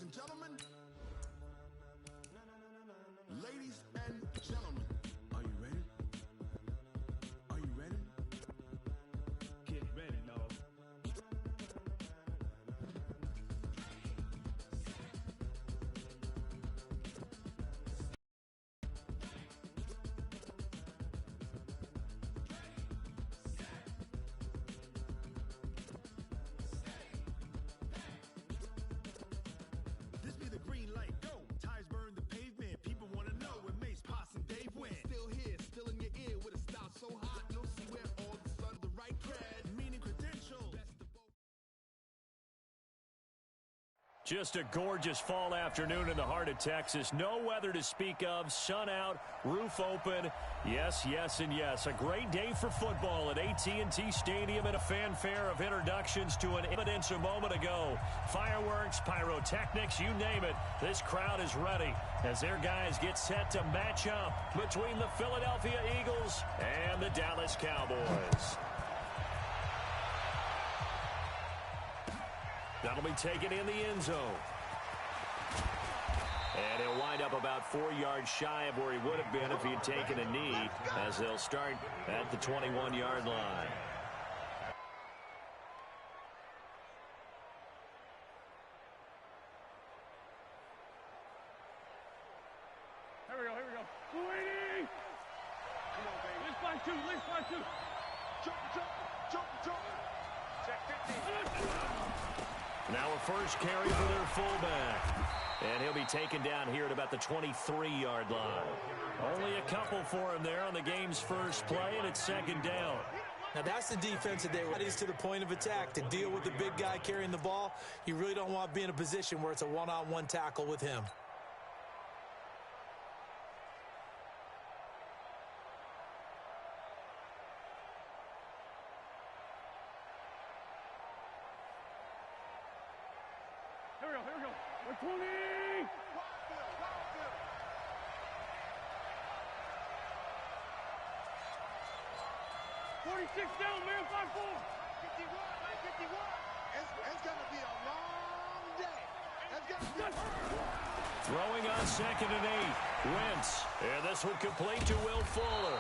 and gentlemen, ladies and gentlemen, are you ready? Are you ready? Get ready, dog. This be the green light, go. Tires burn the pavement. People want to know where Mace, Pops, and Dave went. Still here, still in your ear with a style so hot. You'll see where all the sun, the right cred, meaning credentials. Just a gorgeous fall afternoon in the heart of Texas. No weather to speak of. Sun out, roof open. Yes, yes, and yes. A great day for football at AT&T Stadium and a fanfare of introductions to an evidence a moment ago. Fireworks, pyrotechnics, you name it. This crowd is ready as their guys get set to match up between the Philadelphia Eagles and the Dallas Cowboys. That'll be taken in the end zone. And he'll wind up about 4 yards shy of where he would have been if he had taken a knee, as they'll start at the 21-yard line. Here we go, here we go. 280! Come on, baby. Let's find two, let's find two. Jump, jump, jump, jump. Check 50. Now a first carry for their fullback. And he'll be taken down here at about the 23-yard line. Only a couple for him there on the game's first play, and it's second down. Now that's the defense that they were to the point of attack to deal with the big guy carrying the ball. You really don't want to be in a position where it's a one-on-one tackle with him. Here we go, here we go. 120! 46 down, man, 5-4. 51. It's going to be a long day. That's going to be Throwing on 2nd and 8. Wentz. And this one complete to Will Fuller.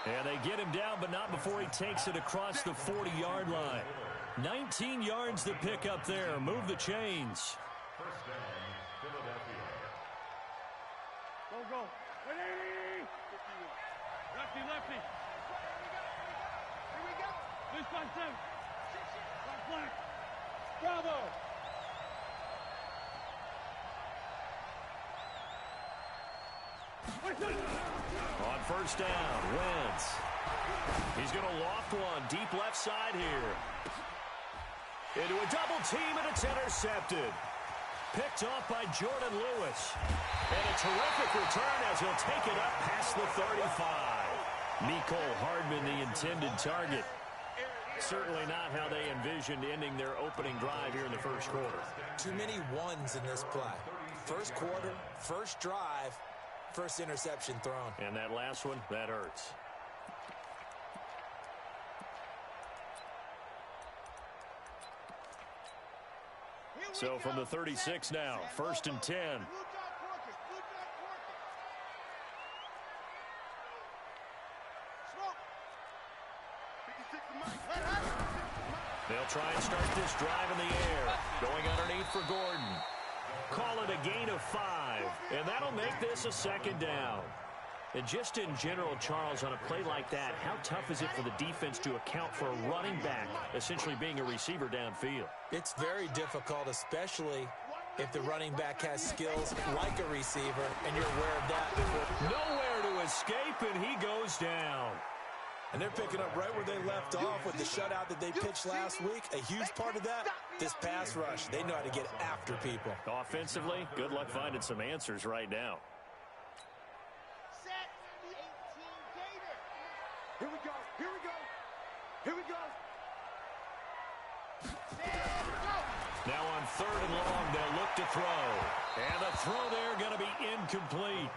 And they get him down, but not before he takes it across the 40-yard line. 19 yards to pick up there. Move the chains. First down, Philadelphia. Go, go. 180! 51. Lefty, lefty. Here we go. This 5-7. Black, black. Bravo. On first down, Wentz. He's going to loft one deep left side here. Into a double team, and it's intercepted. Picked off by Jordan Lewis. And a terrific return as he'll take it up past the 35. Mecole Hardman, the intended target. Certainly not how they envisioned ending their opening drive here in the first quarter. Too many ones in this play. First quarter, first drive, first interception thrown. And that last one, that hurts. So from the 36 now, 1st and 10. They'll try and start this drive in the air. Going underneath for Gordon. Call it a gain of 5, and that'll make this a second down. And just in general, Charles, on a play like that, how tough is it for the defense to account for a running back essentially being a receiver downfield? It's very difficult, especially if the running back has skills like a receiver, and you're aware of that before. Nowhere to escape, and he goes down. And they're picking up right where they left off with the shutout that they pitched last week. A huge part of that, this pass rush. They know how to get after people. Offensively, good luck finding some answers right now. Set 18 Gator. Here we go. Here we go. Here we go. Now on 3rd and long, they'll look to throw. And the throw there going to be incomplete.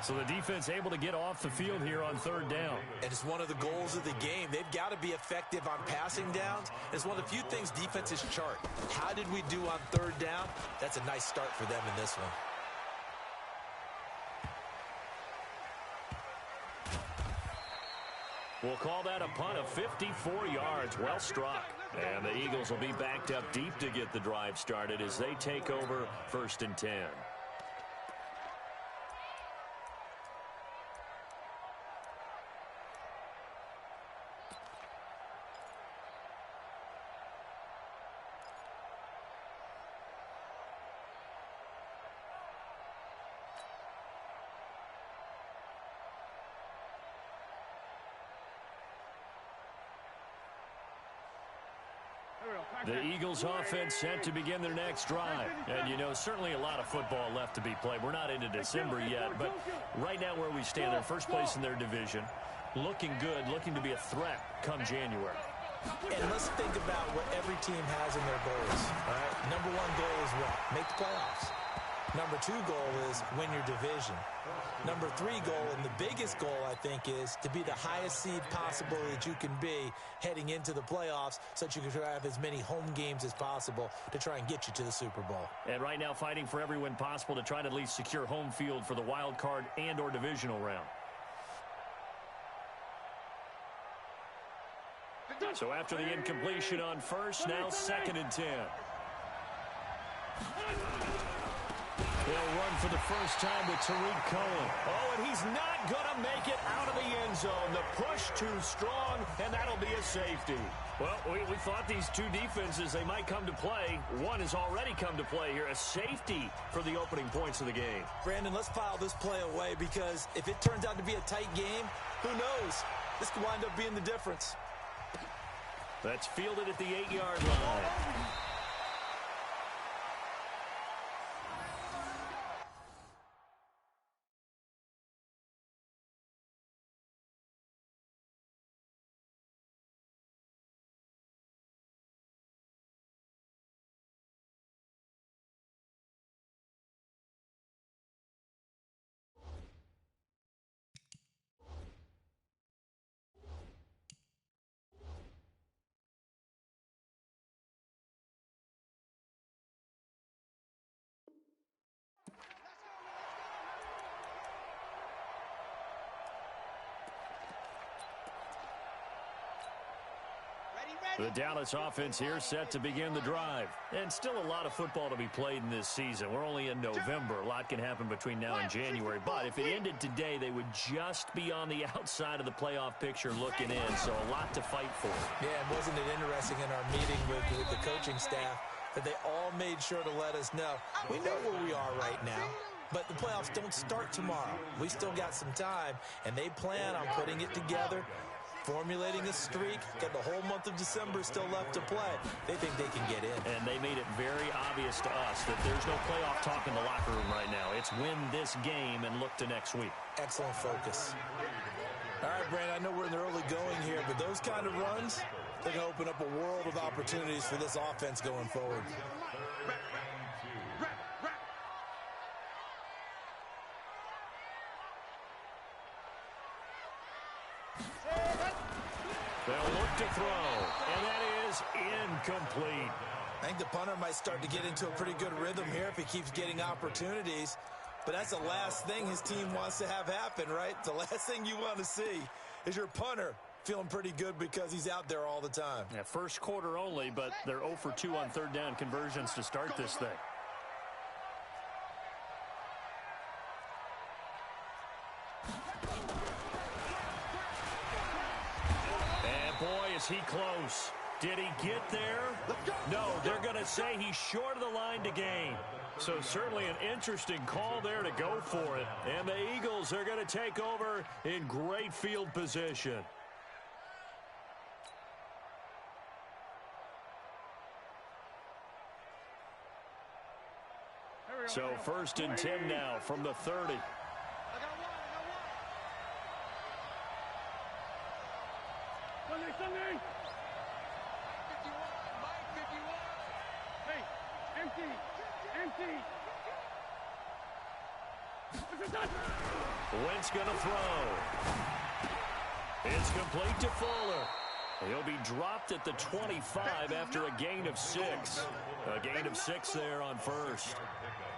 So the defense able to get off the field here on third down. And it's one of the goals of the game. They've got to be effective on passing downs. It's one of the few things defenses chart. How did we do on third down? That's a nice start for them in this one. We'll call that a punt of 54 yards. Well struck. And the Eagles will be backed up deep to get the drive started as they take over 1st and 10. The Eagles offense set to begin their next drive. And, you know, certainly a lot of football left to be played. We're not into December yet, but right now where we stand, they're first place in their division. Looking good, looking to be a threat come January. And let's think about what every team has in their goals. All right? Number one goal is what? Make the playoffs. Number two goal is win your division. Number three goal, and the biggest goal, I think, is to be the highest seed possible that you can be heading into the playoffs so that you can have as many home games as possible to try and get you to the Super Bowl. And right now fighting for every win possible to try to at least secure home field for the wild card and or divisional round. So after the incompletion on first, now 2nd and 10. They'll run for the first time with Tariq Cohen. Oh, and he's not going to make it out of the end zone. The push too strong, and that'll be a safety. Well, we thought these two defenses, they might come to play. One has already come to play here, a safety for the opening points of the game. Brandon, let's file this play away because if it turns out to be a tight game, who knows? This could wind up being the difference. That's fielded at the 8-yard line. The Dallas offense here set to begin the drive. And still a lot of football to be played in this season. We're only in November. A lot can happen between now and January. But if it ended today, they would just be on the outside of the playoff picture looking in. So a lot to fight for. Yeah, and wasn't it interesting in our meeting with the coaching staff that they all made sure to let us know. We know where we are right now. But the playoffs don't start tomorrow. We still got some time. And they plan on putting it together, formulating a streak, got the whole month of December still left to play. They think they can get in. And they made it very obvious to us that there's no playoff talk in the locker room right now. It's win this game and look to next week. Excellent focus. All right, Brandon, I know we're in the early going here, but those kind of runs, they're going to open up a world of opportunities for this offense going forward. They'll look to throw, and that is incomplete. I think the punter might start to get into a pretty good rhythm here if he keeps getting opportunities. But that's the last thing his team wants to have happen, right? The last thing you want to see is your punter feeling pretty good because he's out there all the time. Yeah, first quarter only, but they're 0 for 2 on third down conversions to start this thing. Boy, is he close. Did he get there? No, they're going to say he's short of the line to gain. So certainly an interesting call there to go for it. And the Eagles are going to take over in great field position. So 1st and 10 now from the 30. Sunday. 51. Hey, empty. Wentz going to throw. It's complete to Fuller. He'll be dropped at the 25 after a gain of 6. A gain of 6 there on first.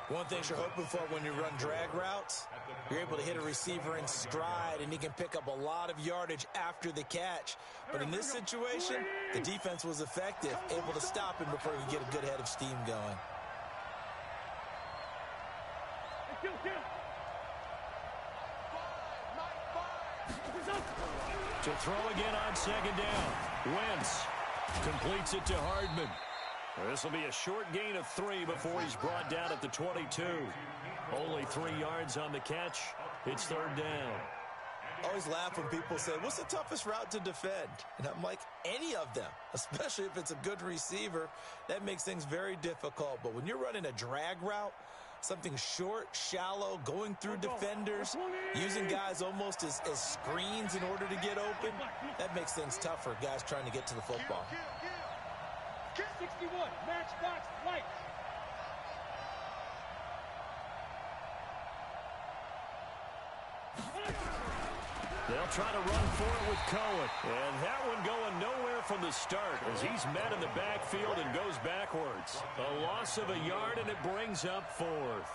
One thing you're hoping for when you run drag routes, you're able to hit a receiver in stride, and he can pick up a lot of yardage after the catch. But in this situation, the defense was effective, able to stop him before he could get a good head of steam going. To throw again on second down. Wentz completes it to Hardman. This will be a short gain of 3 before he's brought down at the 22. Only 3 yards on the catch. It's third down. I always laugh when people say, what's the toughest route to defend? And I'm like, any of them, especially if it's a good receiver. That makes things very difficult. But when you're running a drag route, something short, shallow, going through defenders, using guys almost as screens in order to get open, that makes things tough for guys trying to get to the football. 61, matchbox lights. They'll try to run for it with Cohen. And that one going nowhere from the start as he's met in the backfield and goes backwards. A loss of a yard, and it brings up 4th.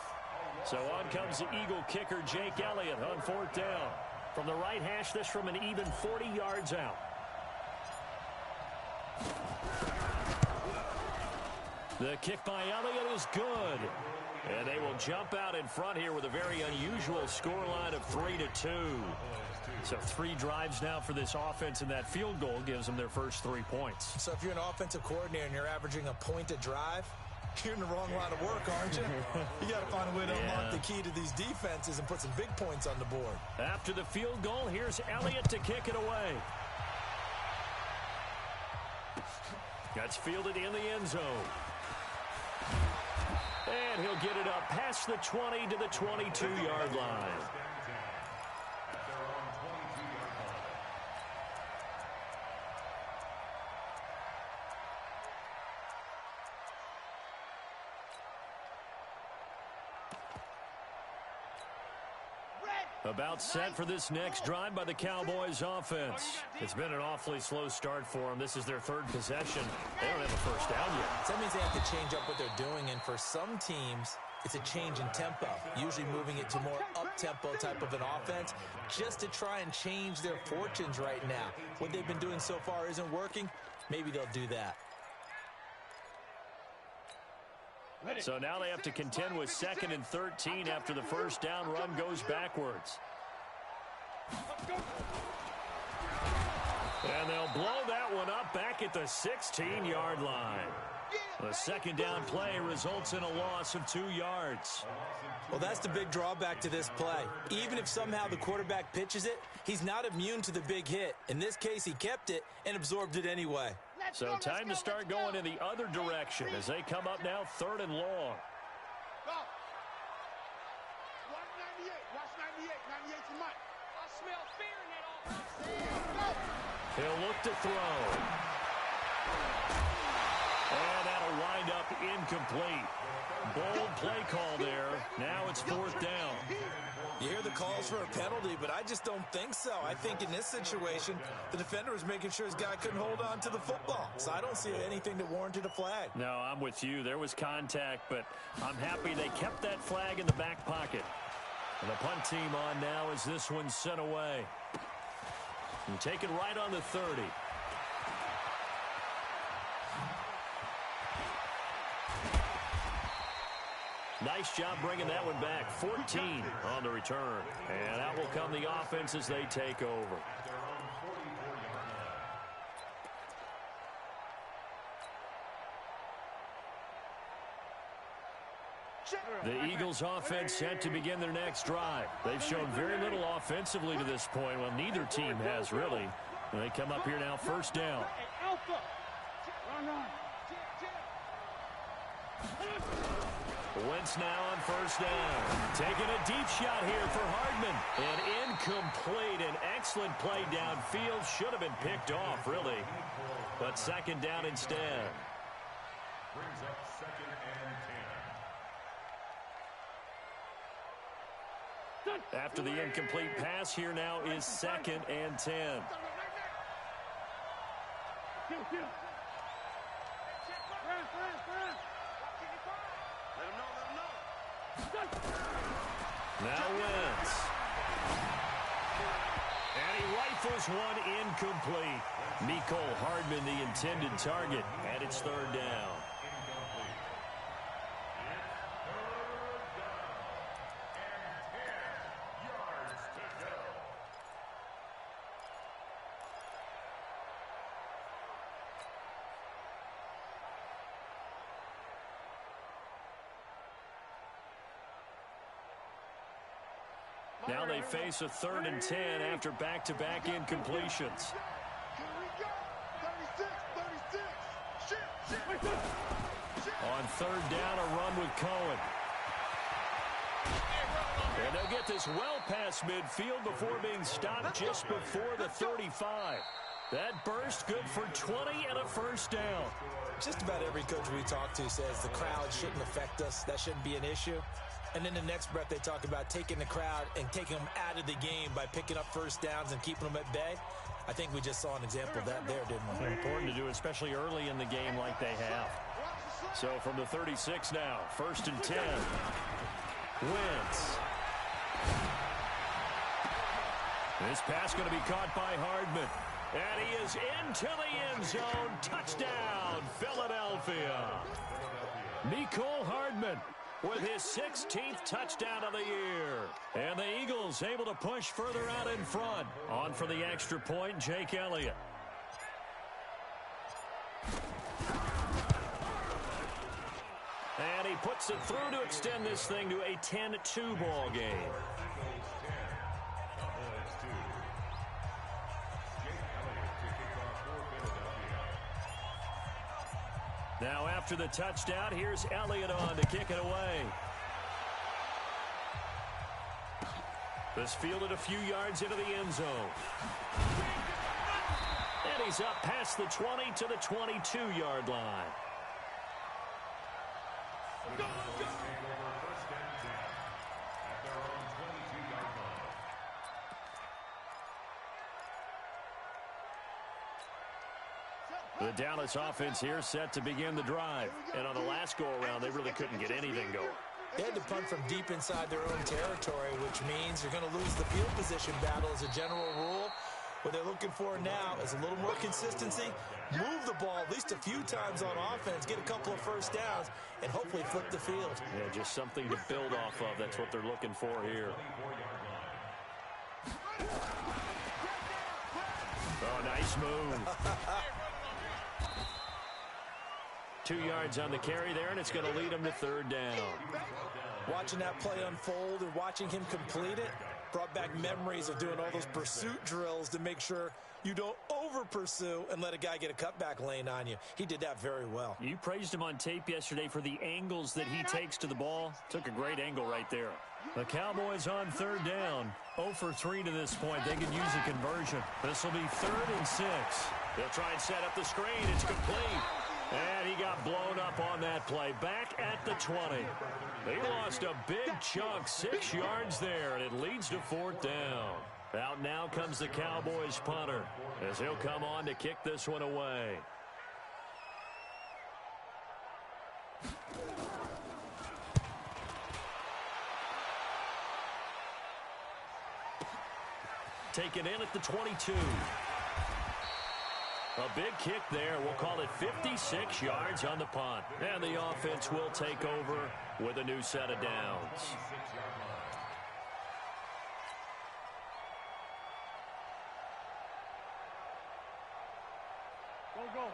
So on comes the Eagle kicker, Jake Elliott, on 4th down. From the right hash, this from an even 40 yards out. The kick by Elliott is good. And they will jump out in front here with a very unusual scoreline of 3-2. So 3 drives now for this offense, and that field goal gives them their first 3 points. So if you're an offensive coordinator and you're averaging a point a drive, you're in the wrong line of work, aren't you? You got to find a way to unlock the key to these defenses and put some big points on the board. After the field goal, here's Elliott to kick it away. That's fielded in the end zone. And he'll get it up past the 20 to the 22-yard line. About set for this next drive by the Cowboys offense. It's been an awfully slow start for them. This is their 3rd possession. They don't have a first down yet. So that means they have to change up what they're doing, and for some teams, it's a change in tempo, usually moving it to more up-tempo type of an offense just to try and change their fortunes right now. What they've been doing so far isn't working. Maybe they'll do that. So now they have to contend with 2nd and 13 after the first down run goes backwards. And they'll blow that one up back at the 16-yard line. The second down play results in a loss of 2 yards. Well, that's the big drawback to this play. Even if somehow the quarterback pitches it, he's not immune to the big hit. In this case, he kept it and absorbed it anyway. So time to start going in the other direction as they come up now 3rd and long. Watch 98. Watch 98. 98's mine. I smell fear in that offense. He'll look to throw. And that'll wind up incomplete. Bold play call there. Now it's 4th down. You hear the calls for a penalty, but I just don't think so. I think in this situation, the defender was making sure his guy couldn't hold on to the football. So I don't see anything that warranted a flag. No, I'm with you. There was contact, but I'm happy they kept that flag in the back pocket. And the punt team on now as this one's sent away. And taken right on the 30. Nice job bringing that one back. 14 on the return. And that will come the offense as they take over. The Eagles offense set to begin their next drive. They've shown very little offensively to this point. Well, neither team has really. And they come up here now 1st down. Wentz now on 1st down. Taking a deep shot here for Hardman. And incomplete. An excellent play downfield. Should have been picked off, really. But 2nd down instead. Brings up 2nd and 10. After the incomplete pass, here now is 2nd and 10. Now Wentz. And he rifles one incomplete. Mecole Hardman, the intended target, and it's 3rd down. Now they face a 3rd and 10 after back-to-back incompletions. On 3rd down, a run with Cohen. And they'll get this well past midfield before being stopped just before the 35. That burst good for 20 and a 1st down. Just about every coach we talk to says the crowd shouldn't affect us. That shouldn't be an issue. And in the next breath, they talk about taking the crowd and taking them out of the game by picking up 1st downs and keeping them at bay. I think we just saw an example of that there, didn't we? Important to do, especially early in the game like they have. So from the 36 now, 1st and 10. Wentz. This pass going to be caught by Hardman. And he is into the end zone. Touchdown, Philadelphia. Mecole Hardman with his 16th touchdown of the year. And the Eagles able to push further out in front. On for the extra point, Jake Elliott. And he puts it through to extend this thing to a 10-2 ball game. Now after the touchdown, here's Elliott on to kick it away. This fielded a few yards into the end zone. And he's up past the 20 to the 22-yard line. The Dallas offense here set to begin the drive. And on the last go-around, they really couldn't get anything going. They had to punt from deep inside their own territory, which means you're going to lose the field position battle as a general rule. What they're looking for now is a little more consistency, move the ball at least a few times on offense, get a couple of 1st downs, and hopefully flip the field. Yeah, just something to build off of. That's what they're looking for here. Oh, nice move. 2 yards on the carry there, and it's going to lead him to 3rd down. Watching that play unfold and watching him complete it brought back memories of doing all those pursuit drills to make sure you don't over-pursue and let a guy get a cutback lane on you. He did that very well. You praised him on tape yesterday for the angles that he takes to the ball. Took a great angle right there. The Cowboys on 3rd down. 0 for 3 to this point. They could use a conversion. This will be 3rd and 6. They'll try and set up the screen. It's complete. And he got blown up on that play. Back at the 20. They lost a big chunk, 6 yards there, and it leads to 4th down. Out now comes the Cowboys punter as he'll come on to kick this one away. Taken in at the 22. A big kick there. We'll call it 56 yards on the punt. And the offense will take over with a new set of downs.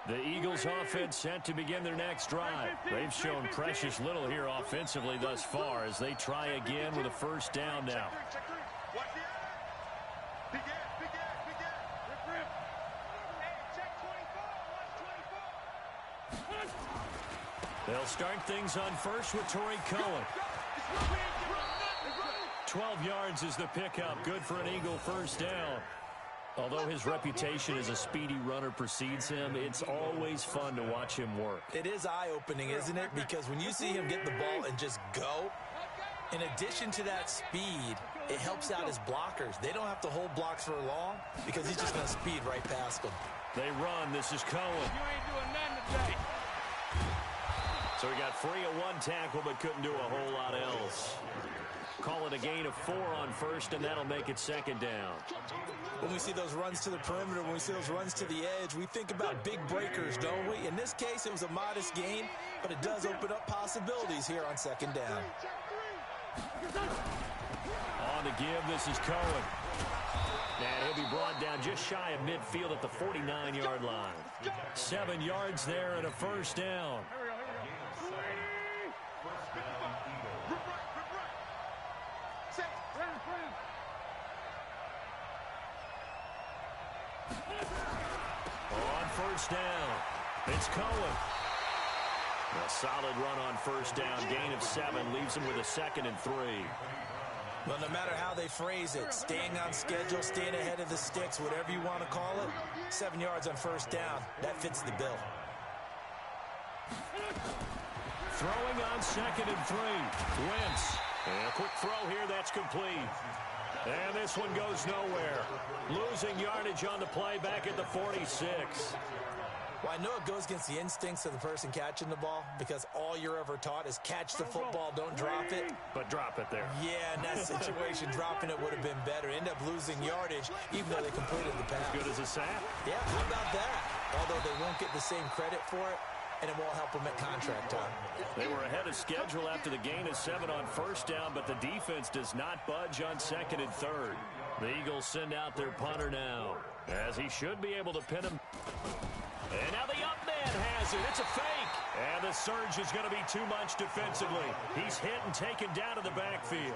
The Eagles offense set to begin their next drive. They've shown precious little here offensively thus far as they try again with a 1st down now. They'll start things on 1st with Torrey Cohen. 12 yards is the pickup. Good for an Eagle 1st down. Although his reputation as a speedy runner precedes him, it's always fun to watch him work. It is eye-opening, isn't it? Because when you see him get the ball and just go, In addition to that speed, it helps out his blockers. They don't have to hold blocks for long because he's just going to speed right past them. They run. This is Cohen. You ain't doing nothing today. So he got free of one tackle but couldn't do a whole lot else. Call it a gain of 4 on first, and that'll make it second down. When we see those runs to the perimeter, when we see those runs to the edge, we think about big breakers, don't we? In this case, it was a modest gain, but it does open up possibilities here on second down. On the give, this is Cohen. And he'll be brought down just shy of midfield at the 49-yard line. 7 yards there and a first down. On first down, it's Cohen. A solid run on first down, gain of 7, leaves him with a 2nd and 3. Well, no matter how they phrase it, staying on schedule, staying ahead of the sticks, whatever you want to call it, 7 yards on first down, that fits the bill. Throwing on 2nd and 3, Wentz. And a quick throw here, that's complete. And this one goes nowhere. Losing yardage on the play back at the 46. Well, I know it goes against the instincts of the person catching the ball because all you're ever taught is catch the football, don't drop it. But drop it there. Yeah, in that situation, dropping it would have been better. End up losing yardage even though they completed the pass. Good as a sack. Yeah, how about that? Although they won't get the same credit for it, and it won't help them at contract time. They were ahead of schedule after the gain of 7 on first down, but the defense does not budge on 2nd and 3rd. The Eagles send out their punter now, as he should be able to pin him. And now the up man has it. It's a fake. And the surge is going to be too much defensively. He's hit and taken down to the backfield.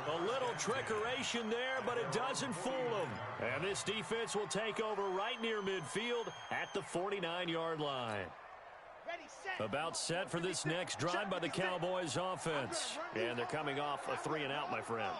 A little trickeration there, but it doesn't fool him. And this defense will take over right near midfield at the 49-yard line. About set for this next drive by the Cowboys offense. And they're coming off a 3-and-out, my friend.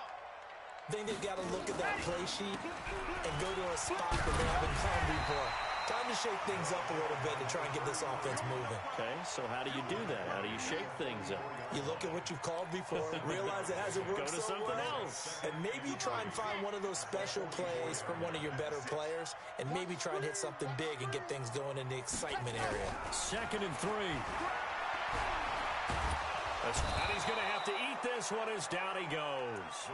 I think they've got to look at that play sheet and go to a spot that they haven't found before. Time to shake things up a little bit to try and get this offense moving. Okay, so how do you do that? How do you shake things up? You look at what you've called before, realize it hasn't worked Go to so something well, else. and maybe you try and find one of those special plays from one of your better players, and maybe try and hit something big and get things going in the excitement area. 2nd and 3. And he's going to have to eat this one as down he goes.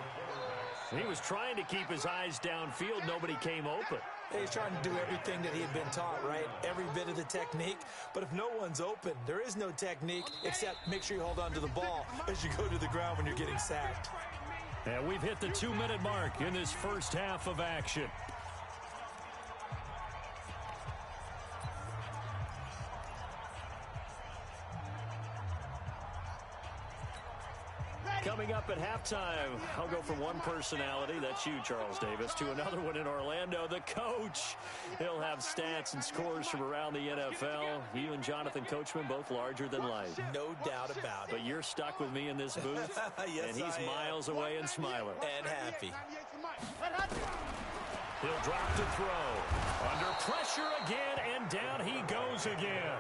He was trying to keep his eyes downfield. Nobody came open. He's trying to do everything that he had been taught, right? Every bit of the technique. But if no one's open, there is no technique except make sure you hold on to the ball as you go to the ground when you're getting sacked. And we've hit the 2-minute mark in this first half of action. Coming up at halftime, I'll go from one personality, that's you, Charles Davis, to another one in Orlando, the coach. He'll have stats and scores from around the NFL. You and Jonathan Coachman, both larger than life. No doubt about it. But you're stuck with me in this booth, Yes, and he's I am. miles away and smiling. And happy. He'll drop to throw. Under pressure again, and down he goes again.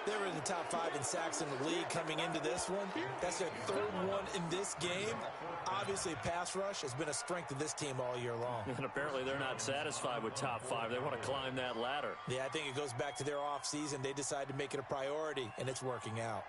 They were in the top 5 in sacks in the league coming into this one. That's their 3rd one in this game. Obviously, pass rush has been a strength of this team all year long. And apparently they're not satisfied with top 5. They want to climb that ladder. Yeah, I think it goes back to their offseason. They decided to make it a priority, and it's working out.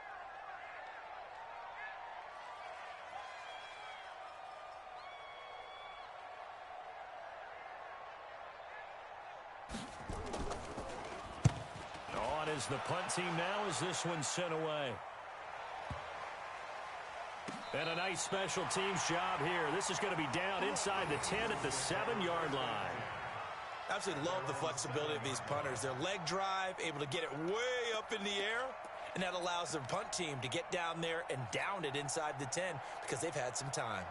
On is the punt team now as this one's sent away. And a nice special teams job here. This is going to be down inside the 10 at the 7-yard line. Absolutely love the flexibility of these punters. Their leg drive, able to get it way up in the air, and that allows their punt team to get down there and down it inside the 10 because they've had some time.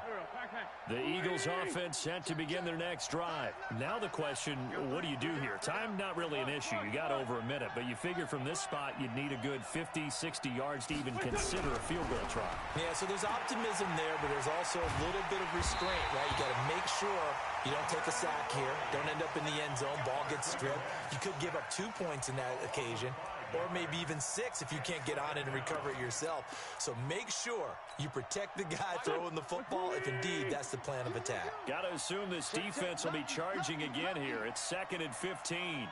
The Eagles offense set to begin their next drive. Now the question, what do you do here? Time not really an issue. You got over a minute, but you figure from this spot you'd need a good 50, 60 yards to even consider a field goal try. Yeah, so there's optimism there, but there's also a little bit of restraint, right? You got to make sure you don't take a sack here. Don't end up in the end zone. Ball gets stripped. You could give up 2 points in that occasion. or maybe even 6 if you can't get on it and recover it yourself. So make sure you protect the guy throwing the football if indeed that's the plan of attack. Got to assume this defense will be charging again here. It's 2nd and 15.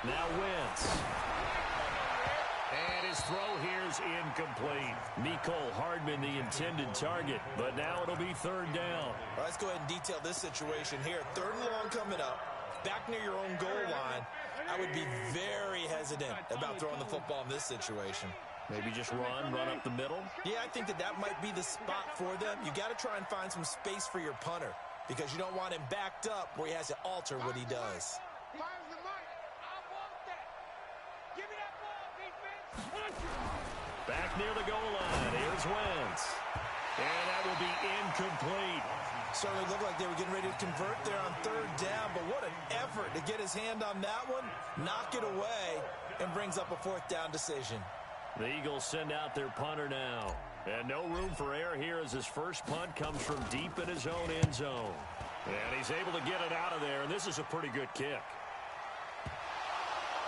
Now Wentz. And his throw here is incomplete. Mecole Hardman, the intended target, but now it'll be 3rd down. Well, let's go ahead and detail this situation here. 3rd and long coming up, back near your own goal line. I would be very hesitant about throwing the football in this situation. Maybe just run up the middle? Yeah, I think that might be the spot for them. You got to try and find some space for your punter because you don't want him backed up where he has to alter what he does. Back near the goal line. Here's Wentz. And that will be incomplete. Certainly looked like they were getting ready to convert there on 3rd down, but what an effort to get his hand on that one, knock it away, and brings up a 4th down decision. The Eagles send out their punter now. And no room for error here as his first punt comes from deep in his own end zone. And he's able to get it out of there, and this is a pretty good kick.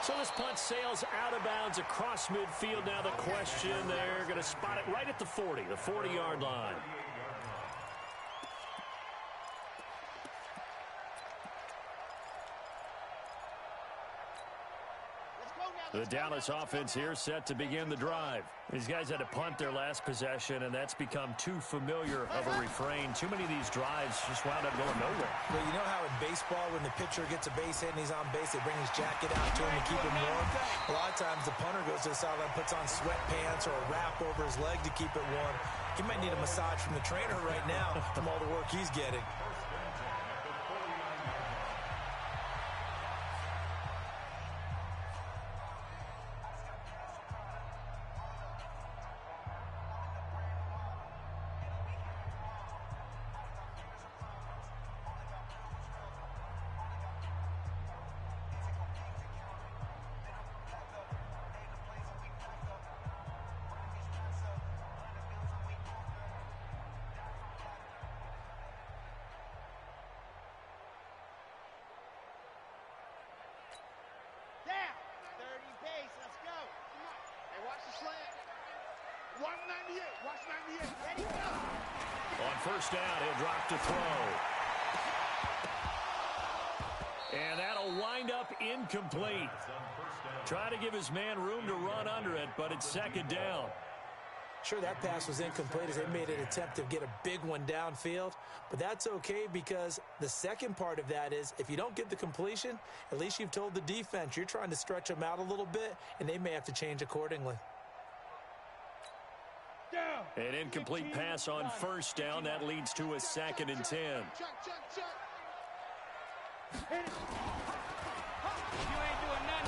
So this punt sails out of bounds across midfield. Now the question, they're going to spot it right at the 40, the 40-yard line. The Dallas offense here set to begin the drive. These guys had to punt their last possession, and that's become too familiar of a refrain. Too many of these drives just wound up going nowhere. Well, you know how in baseball, when the pitcher gets a base hit and he's on base, they bring his jacket out to him to keep him warm? A lot of times the punter goes to the sideline, puts on sweatpants or a wrap over his leg to keep it warm. He might need a massage from the trainer right now from all the work he's getting. On 1st down, he'll drop to throw. And that'll wind up incomplete. Try to give his man room to run under it, but it's 2nd down. Sure, that pass was incomplete as they made an attempt to get a big one downfield, but that's okay because the second part of that is if you don't get the completion, at least you've told the defense you're trying to stretch them out a little bit, and they may have to change accordingly. An incomplete pass on 1st down. That leads to a 2nd and 10.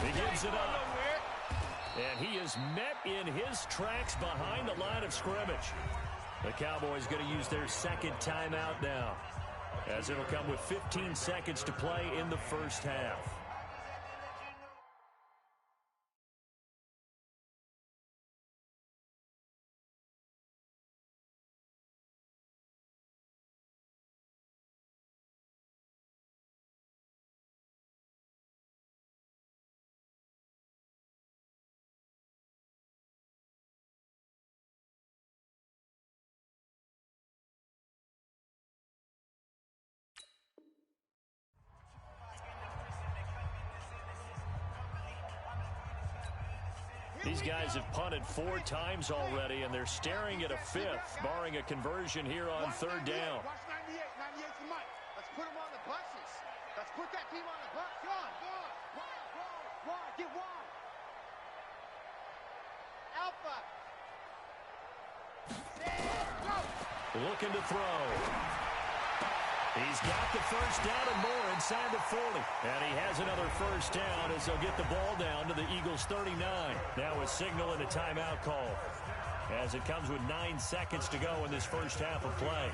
He gives it up. And he is met in his tracks behind the line of scrimmage. The Cowboys going to use their 2nd timeout now, as it'll come with 15 seconds to play in the 1st half. These guys have punted 4 times already, and they're staring at a 5th, barring a conversion here on 3rd down. Watch 98. 98's the mic. Let's put them on the buses. Let's put that team on the bus. Go on. Wide. Get wide. Alpha. Set. Go. Looking to throw. He's got the 1st down and more inside the 40. And he has another 1st down as they'll get the ball down to the Eagles' 39. Now a signal and a timeout call as it comes with 9 seconds to go in this 1st half of play.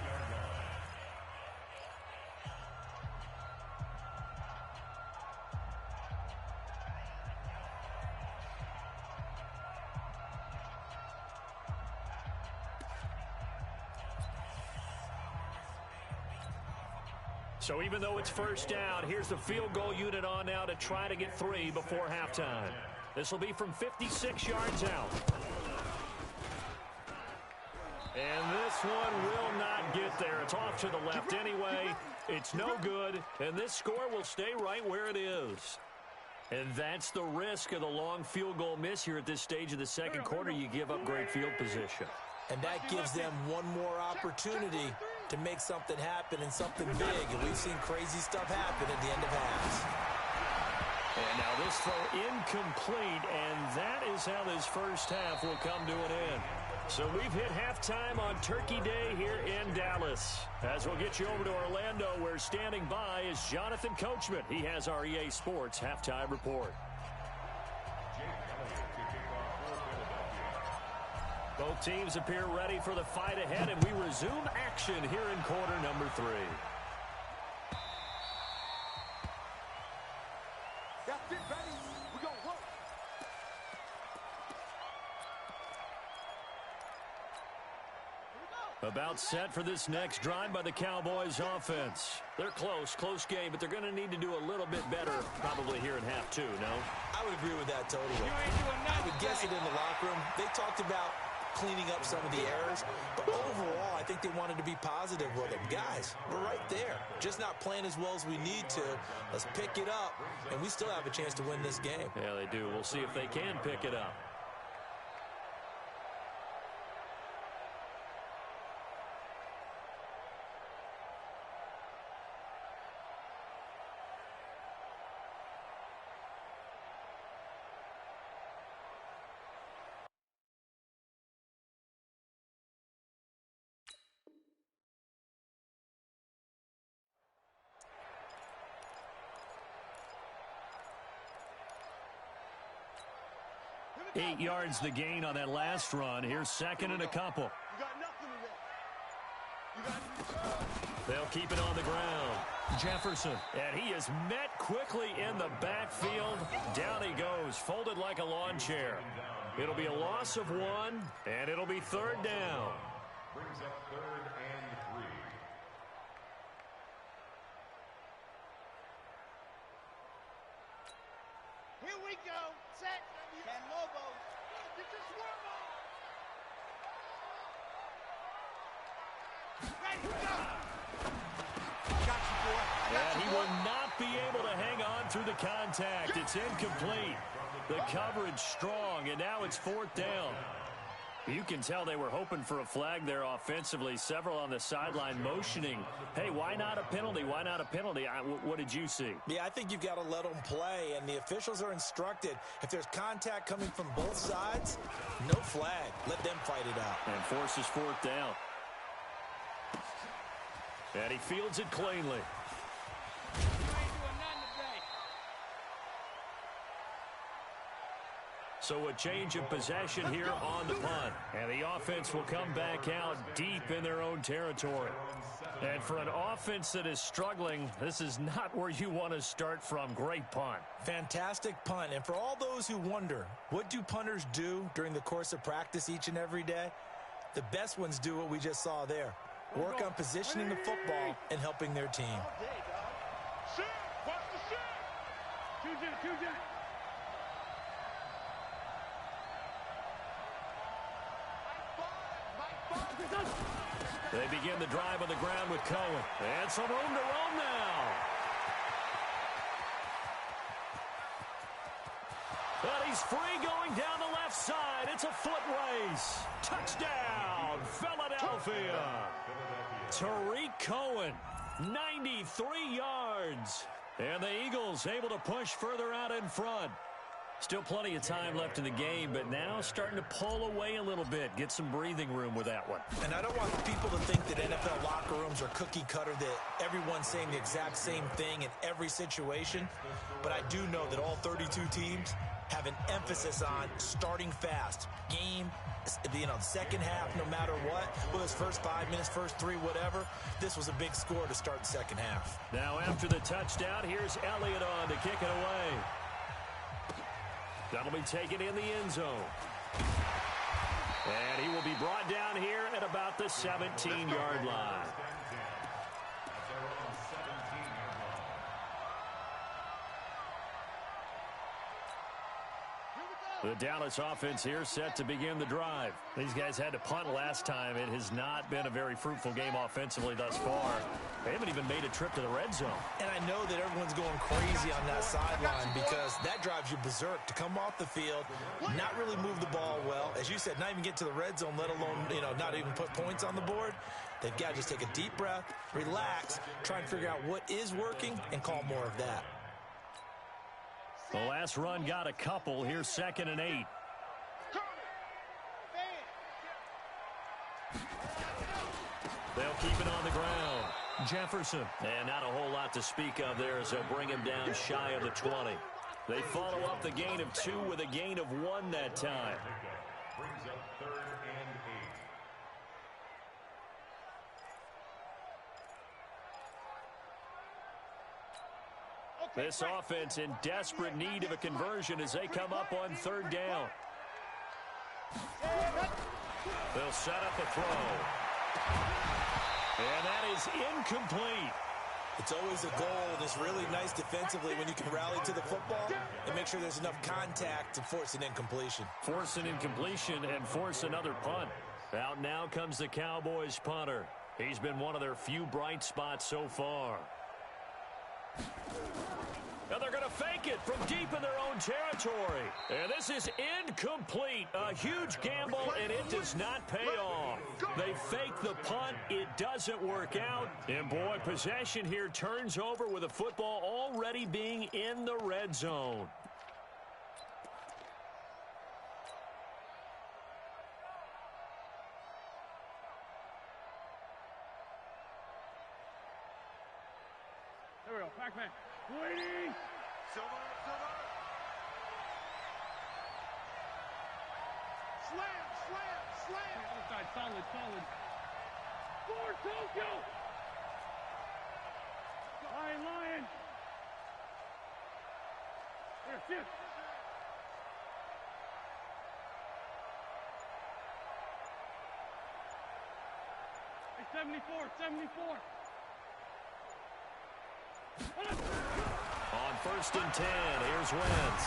So even though it's first down, here's the field goal unit on now to try to get 3 before halftime. This will be from 56 yards out. And this one will not get there. It's off to the left anyway. It's no good, and this score will stay right where it is. And that's the risk of the long field goal miss here at this stage of the second quarter. You give up great field position. And that gives them one more opportunity to make something happen and something big. And we've seen crazy stuff happen at the end of halves. And now this throw incomplete, and that is how this first half will come to an end. So we've hit halftime on Turkey Day here in Dallas. As we'll get you over to Orlando, where standing by is Jonathan Coachman. He has our EA Sports halftime report. Both teams appear ready for the fight ahead, and we resume action here in quarter number 3. That's it, baby. We're going to work. About set for this next drive by the Cowboys offense. They're close game, but they're going to need to do a little bit better probably here in half 2, no? I would agree with that totally. I would guess it in the locker room. They talked about cleaning up some of the errors, but overall, I think they wanted to be positive with them. Guys, we're right there. Just not playing as well as we need to. Let's pick it up, and we still have a chance to win this game. Yeah, they do. We'll see if they can pick it up. Eight yards the gain on that last run. Here's second and a couple. You got nothing to They'll keep it on the ground. Jefferson. And he is met quickly in the backfield. Down he goes, folded like a lawn chair. It'll be a loss of 1, and it'll be third down. Brings up 3rd and 3. Here we go. Set. Ten Lobos. Get your swerve on. Ready, go. Got you, boy. And he will not be able to hang on through the contact. It's incomplete. The coverage strong, and now it's 4th down. You can tell they were hoping for a flag there offensively. Several on the sideline motioning. Hey, why not a penalty? Why not a penalty? What did you see? Yeah, I think you've got to let them play, and the officials are instructed. If there's contact coming from both sides, no flag. Let them fight it out. And forces 4th down. And he fields it cleanly. So a change of possession here on the punt. And the offense will come back out deep in their own territory. And for an offense that is struggling, this is not where you want to start from. Great punt. Fantastic punt. And for all those who wonder, what do punters do during the course of practice each and every day? The best ones do what we just saw there. Work on positioning the football and helping their team. Shit! Watch the shit! 2-Jet. They begin the drive on the ground with Cohen. And some room to roam now. But he's free going down the left side. It's a foot race. Touchdown, Philadelphia. Tariq Cohen, 93 yards. And the Eagles able to push further out in front. Still plenty of time left in the game, but now starting to pull away a little bit. Get some breathing room with that one. And I don't want people to think that NFL locker rooms are cookie cutter, that everyone's saying the exact same thing in every situation. But I do know that all 32 teams have an emphasis on starting fast. Game, second half, no matter what. Whether it's first 5 minutes, first 3, whatever. This was a big score to start the second half. Now after the touchdown, here's Elliott on to kick it away. That'll be taken in the end zone. And he will be brought down here at about the 17-yard line. The Dallas offense here set to begin the drive. These guys had to punt last time. It has not been a very fruitful game offensively thus far. They haven't even made a trip to the red zone. And I know that everyone's going crazy on that sideline because that drives you berserk to come off the field, not really move the ball well. As you said, not even get to the red zone, let alone, not even put points on the board. They've got to just take a deep breath, relax, try and figure out what is working, and call more of that. The last run got a couple. Here's 2nd and 8. They'll keep it on the ground. Jefferson. And not a whole lot to speak of there as they'll bring him down shy of the 20. They follow up the gain of 2 with a gain of 1 that time. Brings up 3rd and 8. This offense in desperate need of a conversion as they come up on 3rd down. They'll set up a throw. And that is incomplete. It's always a goal, and it's really nice defensively when you can rally to the football and make sure there's enough contact to force an incompletion. Force an incompletion and force another punt. Out now comes the Cowboys punter. He's been one of their few bright spots so far. And they're going to fake it from deep in their own territory. And this is incomplete. A huge gamble, and it does not pay off. They fake the punt. It doesn't work out. And, boy, possession here turns over with the football already being in the red zone. There we go. Pac-Man. Waiting. Silver. Slam. Other side. Solid. For Tokyo. Lion. Here, shift. Hey, 74. On 1st and 10, here's Wentz.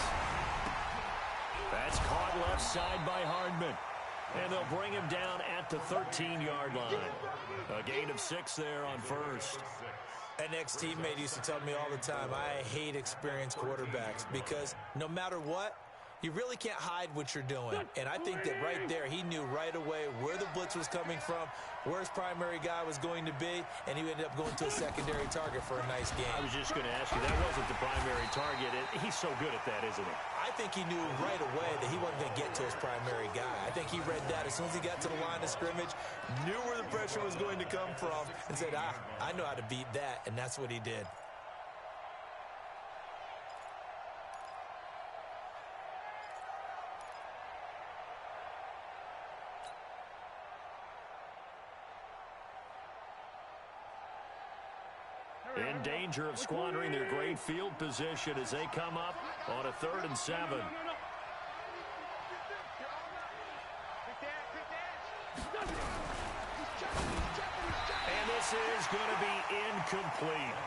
That's caught left side by Hardman. And they'll bring him down at the 13-yard line. A gain of 6 there on 1st. An ex-teammate used to tell me all the time, I hate experienced quarterbacks because no matter what, you really can't hide what you're doing. And I think that right there, he knew right away where the blitz was coming from, where his primary guy was going to be, and he ended up going to a secondary target for a nice game. I was just going to ask you, that wasn't the primary target. He's so good at that, isn't he? I think he knew right away that he wasn't going to get to his primary guy. I think he read that as soon as he got to the line of scrimmage, knew where the pressure was going to come from, and said, I know how to beat that, and that's what he did. In danger of squandering their great field position as they come up on a 3rd and 7. And this is going to be incomplete.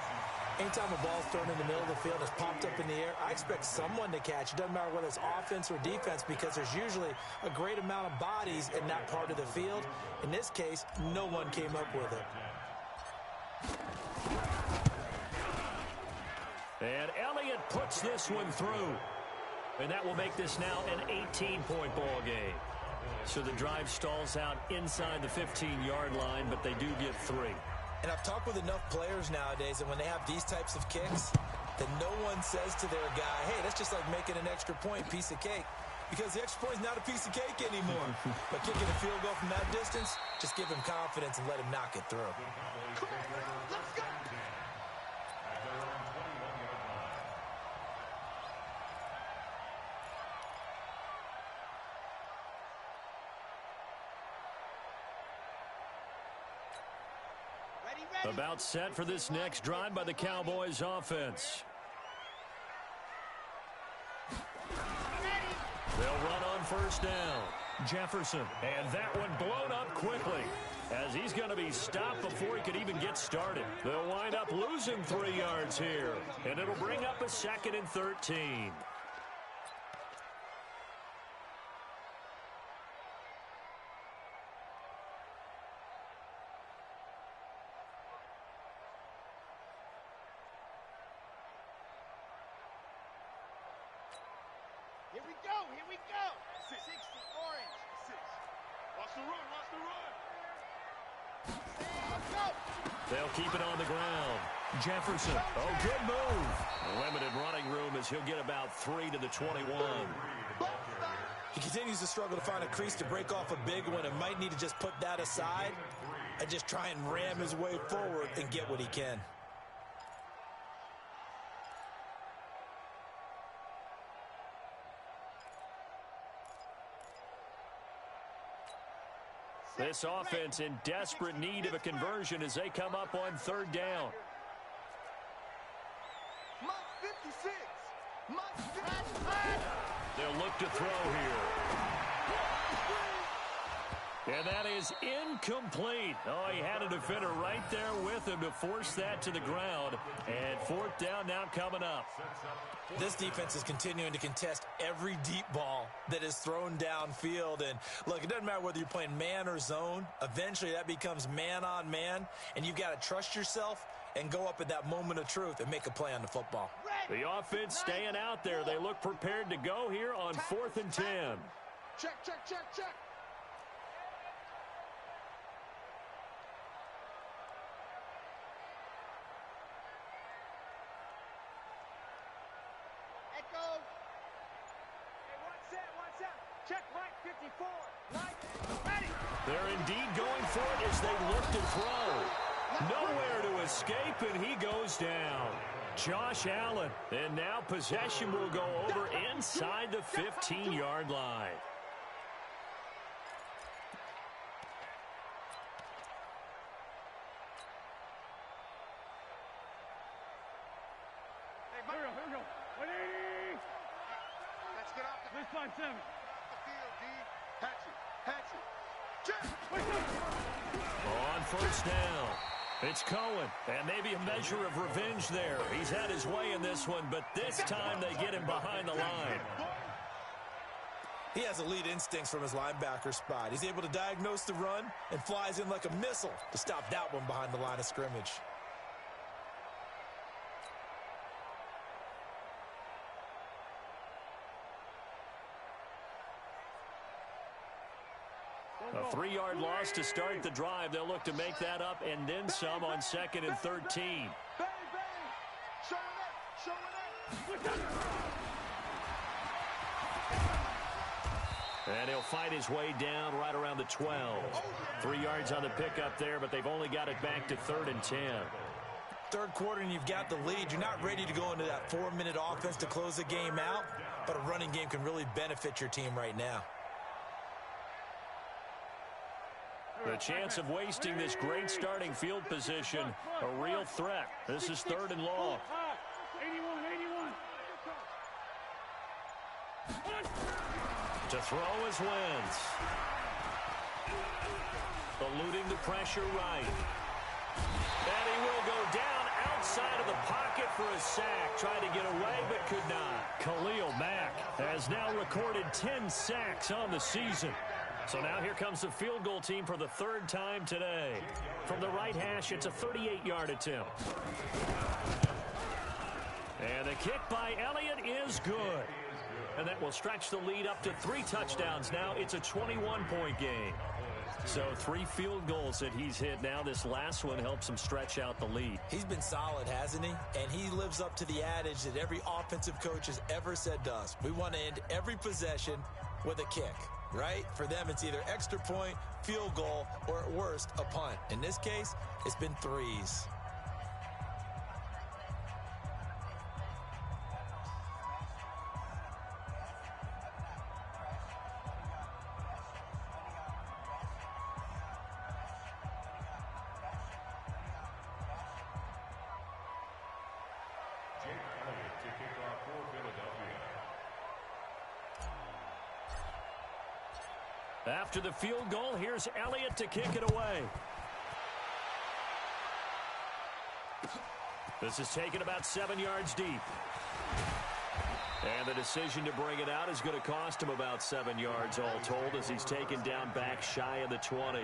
Anytime a ball's thrown in the middle of the field, it's popped up in the air, I expect someone to catch. It doesn't matter whether it's offense or defense because there's usually a great amount of bodies in that part of the field. In this case, no one came up with it. And Elliott puts this one through. And that will make this now an 18-point ball game. So the drive stalls out inside the 15-yard line, but they do get 3. And I've talked with enough players nowadays that when they have these types of kicks, that no one says to their guy, hey, that's just like making an extra point, piece of cake. Because the extra point is not a piece of cake anymore. But kicking a field goal from that distance, just give him confidence and let him knock it through. Let's go. About set for this next drive by the Cowboys offense. They'll run on 1st down. Jefferson, and that one blown up quickly as he's going to be stopped before he could even get started. They'll wind up losing 3 yards here, and it'll bring up a 2nd and 13. go. Here we go. 60 orange. 6. Watch the run. Watch the run. And go. They'll keep it on the ground. Jefferson. Oh, good move. Limited running room as he'll get about 3 to the 21. He continues to struggle to find a crease to break off a big one and might need to just put that aside and just try and ram his way forward and get what he can. This offense in desperate need of a conversion as they come up on 3rd down. Mike 56. Mike 56. They'll look to throw here. And that is incomplete. Oh, he had a defender right there with him to force that to the ground. And 4th down now coming up. This defense is continuing to contest every deep ball that is thrown downfield. And look, it doesn't matter whether you're playing man or zone. Eventually that becomes man on man. And you've got to trust yourself and go up at that moment of truth and make a play on the football. The offense staying out there. They look prepared to go here on 4th and 10. Check, check, check, check. Echo. Hey, one set. Check Mike 54. Mike, ready. They're indeed going for it as they look to throw. Nowhere to escape, and he goes down. Josh Allen. And now possession will go over inside the 15-yard line. Hey, Here we go. 180. let's get off the 657. field, D. Hatchet. Check. On 1st down, it's Cohen, and maybe a measure of revenge there. He's had his way in this one, but this time they get him behind the line. He has elite instincts from his linebacker spot. He's able to diagnose the run and flies in like a missile to stop that one behind the line of scrimmage. A 3-yard loss to start the drive. They'll look to make that up and then some on 2nd and 13. Bang, bang. Showing it. And he'll fight his way down right around the 12. 3 yards on the pickup there, but they've only got it back to 3rd and 10. 3rd quarter and you've got the lead. You're not ready to go into that 4-minute offense to close the game out, but a running game can really benefit your team right now. The chance of wasting this great starting field position, a real threat. This is 3rd and long. 81. To throw is Wentz. Eluding the pressure right. And he will go down outside of the pocket for a sack. Tried to get away but could not. Khalil Mack has now recorded 10 sacks on the season. So now here comes the field goal team for the 3rd time today. From the right hash, it's a 38-yard attempt. And the kick by Elliott is good. And that will stretch the lead up to 3 touchdowns now. It's a 21-point game. So 3 field goals that he's hit now. This last one helps him stretch out the lead. He's been solid, hasn't he? And he lives up to the adage that every offensive coach has ever said to us. We want to end every possession with a kick, right? For them, it's either extra point, field goal, or at worst, a punt. In this case, it's been 3s. To kick off for Philadelphia. After the field goal, here's Elliott to kick it away. This is taken about 7 yards deep. And the decision to bring it out is going to cost him about 7 yards all told as he's taken down back shy of the 20.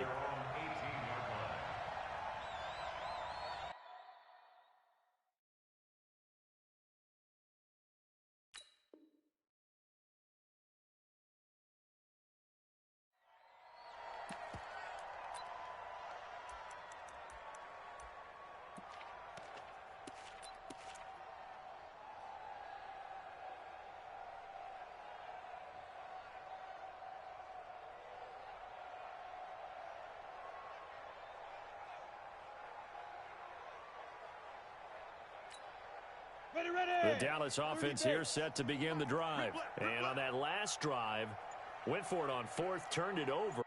The Dallas offense here set to begin the drive. And on that last drive, went for it on fourth, turned it over.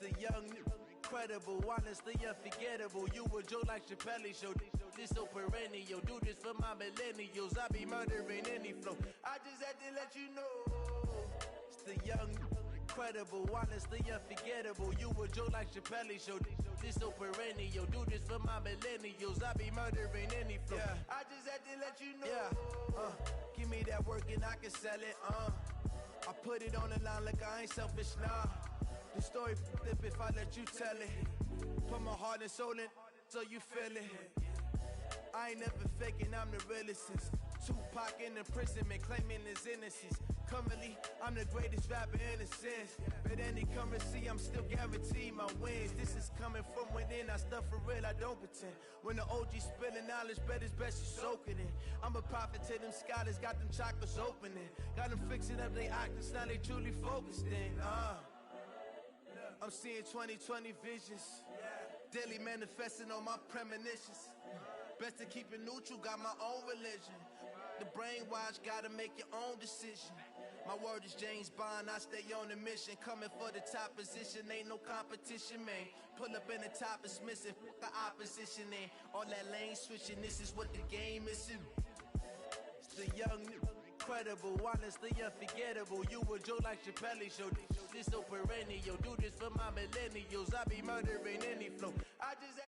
The young, incredible, honestly unforgettable. You a Joe like Chappelle show. This so perennial. Do this for my millennials. I be murdering any flow. I just had to let you know. It's the young, incredible, honestly unforgettable. You a Joe like Chappelle show. This so perennial. Do this for my millennials. I be murdering any flow. Yeah. I just had to let you know. Yeah. Give me that work and I can sell it. I put it on the line like I ain't selfish, nah. The story flip if I let you tell it. Put my heart and soul in so you feel it. I ain't never faking, I'm the realest since Tupac in imprisonment, claiming his innocence. Currently, I'm the greatest rapper in a sense. But any currency, I'm still guaranteed my wins. This is coming from within, I stuff for real, I don't pretend. When the OG spilling knowledge, bet it's best you soak it in. I'm a prophet to them scholars, got them chakras opening. Got them fixing up their octaves, now they truly focused in. I'm seeing 2020 visions. Daily manifesting on my premonitions. Best to keep it neutral, got my own religion. The brainwash, gotta make your own decision. My word is James Bond, I stay on a mission. Coming for the top position, ain't no competition, man. Pull up in the top is missing, the opposition ain't. All that lane switching, this is what the game is. It's the young, Incredible, honestly unforgettable. You a joke like Chappelle show. This so perennial. Do this for my millennials. I be murdering any flow. I just